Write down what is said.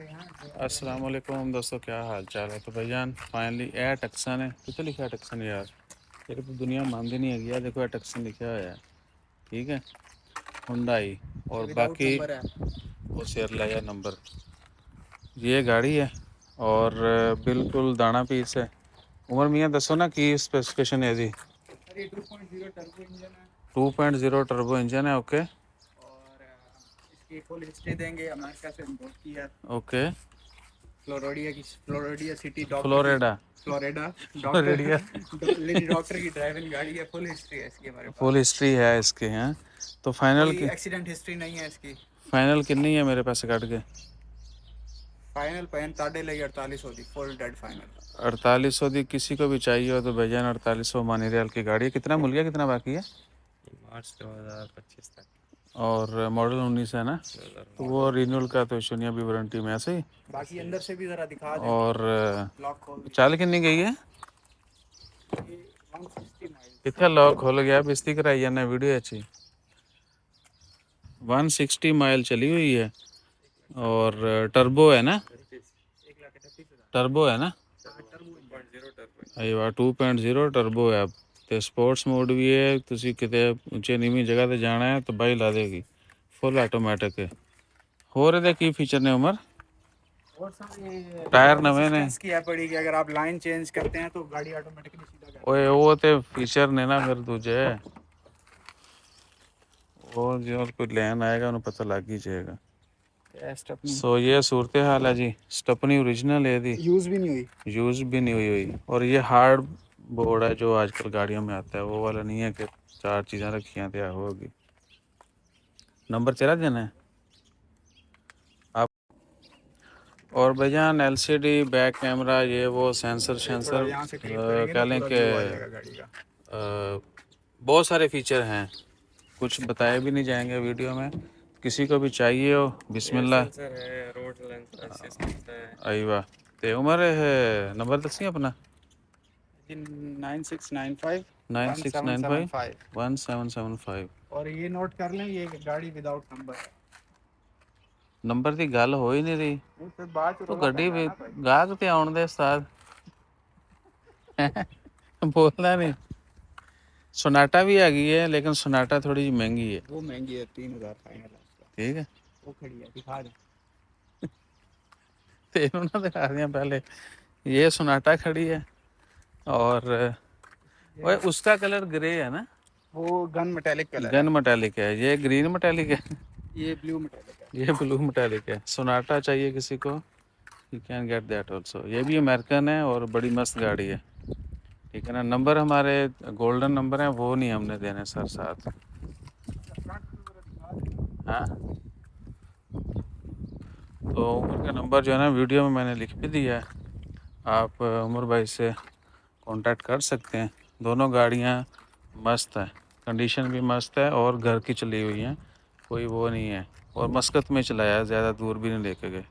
अस्सलाम वालेकुम दोस्तों, क्या हाल चाल है। तो भाईजान फाइनली ए टक्सन है। कितने लिखा है टक्सन यार, ये तो दुनिया मानती नहीं है यार। देखो ये टक्सन लिखा हुआ है, ठीक है, हुंडई। और बाकी वो शेयर लाया नंबर, ये गाड़ी है और बिल्कुल दाना पीस है। उमर मियाँ दसो ना की स्पेसिफिकेशन है जी। 2.0 टर्बो इंजन है, ओके। और इसकी फुल हिस्ट्री देंगे, अमेरिका से इंपोर्ट की है। ओके, फ्लोरिडा सिटी डॉक्टर की, Florida Florida Florida doctor lady doctor की ड्राइविंग गाड़ी है। फुल हिस्ट्री है इसकी हमारे फुल पास। हिस्ट्री है इसके हैं। तो फाइनल कोई की एक्सीडेंट हिस्ट्री नहीं है इसकी। फाइनल कितनी है मेरे पैसे काट के? फाइनल पैन ताड़े लगी 48 होती, फुल डेड फाइनल। 4800 दी। किसी को भी चाहिए हो तो भेजन। 4800 मानी रियल की गाड़ी है। कितना मूल्य है, कितना बाकी है? मार्च 2025 तक। और मॉडल 19 है ना, तो वो रिन्यूअल का तो इशू नहीं, अभी वारंटी में ऐसे ही। बाकी अंदर से भी जरा दिखा दें। और लॉक खोल दिया। चाल कितनी गई है? ये 160 माइल। इतना लॉक खोल गया, बेइज्जती कराई जाना, वीडियो अच्छी। 160 माइल चली हुई है और टर्बो है ना, 1,38,000। टर्बो है ना। अरे वाह, 2.0 टर्बो है। अब ਤੇ ਸਪੋਰਟਸ ਮੋਡ ਵੀ ਹੈ। ਤੁਸੀਂ ਕਿਤੇ ਉੱਚੇ ਨੀਵੀਂ ਜਗ੍ਹਾ ਤੇ ਜਾਣਾ ਹੈ ਤਾਂ ਬਾਈ ਲਾ ਦੇਗੀ। फुल ऑटोमेटिक है। ਹੋਰ ਇਹਦੇ ਕੀ ਫੀਚਰ ਨੇ ਉਮਰ? और सर ये टायर नवे ने? की है पड़ी कि अगर आप लाइन चेंज करते हैं तो गाड़ी ऑटोमेटिकली सीधा कर ਓਏ ਉਹ ਤੇ ਫੀਚਰ ਨੇ ਨਾ ਫਿਰ ਦੂਜੇ, ਉਹ जो कोई ਲੈਣ ਆਏਗਾ ਉਹਨੂੰ ਪਤਾ ਲੱਗ ਹੀ ਜਾਏਗਾ। सो ये सूरत हाल है जी। स्टपनी ओरिजिनल है दी, यूज भी नहीं हुई। यूज़ भी नहीं हुई। और ये हार्ड बोर्ड है जो आजकल गाड़ियों में आता है, वो वाला नहीं है कि 4 चीज़ें रखी हैं तो होगी। नंबर तेरा देना है आप। और भाईजान एलसीडी, बैक कैमरा, ये वो सेंसर शेंसर, कह लें कि बहुत सारे फीचर हैं, कुछ बताए भी नहीं जाएंगे वीडियो में। किसी को भी चाहिए हो बिस्मिल्लाह। सेंसर है, रोड असिस्टेंस है। आई वाह। ते उमर है नंबर दसी अपना। 9695 9695 1775। और ये नोट कर लें, ये गाड़ी विदाउट नंबर है। नंबर की गल हो ही नहीं रही फिर बाद तो गड्डी भी गाहक ते आउण दे उस्ताद। बोलना नहीं। सोनाटा भी हैगी है, लेकिन सोनाटा थोड़ी जी महंगी है। वो महंगी है, 3,000 फाइनल है उसका। ठीक है, वो खड़ी है, दिखा दें। तेनों ना दिखा दिया पहले। ये सोनाटा खड़ी है और वो उसका कलर ग्रे है ना, वो gun metallic colour gun metallic है। ये ग्रीन मेटालिक है, ये ब्लू मेटालिक है। ये ब्लू मेटालिक है। सोनाटा चाहिए किसी को, you can get that also. ये भी अमेरिकन है और बड़ी मस्त गाड़ी है, ठीक है ना। नंबर हमारे गोल्डन नंबर हैं, वो नहीं हमने देने सर साथ। हाँ, तो उमर का नंबर जो है ना वीडियो में मैंने लिख भी दिया है, आप उमर भाई से कांटेक्ट कर सकते हैं। दोनों गाड़ियाँ मस्त हैं, कंडीशन भी मस्त है और घर की चली हुई हैं, कोई वो नहीं है। और मस्कत में चलाया, ज़्यादा दूर भी नहीं लेके गए।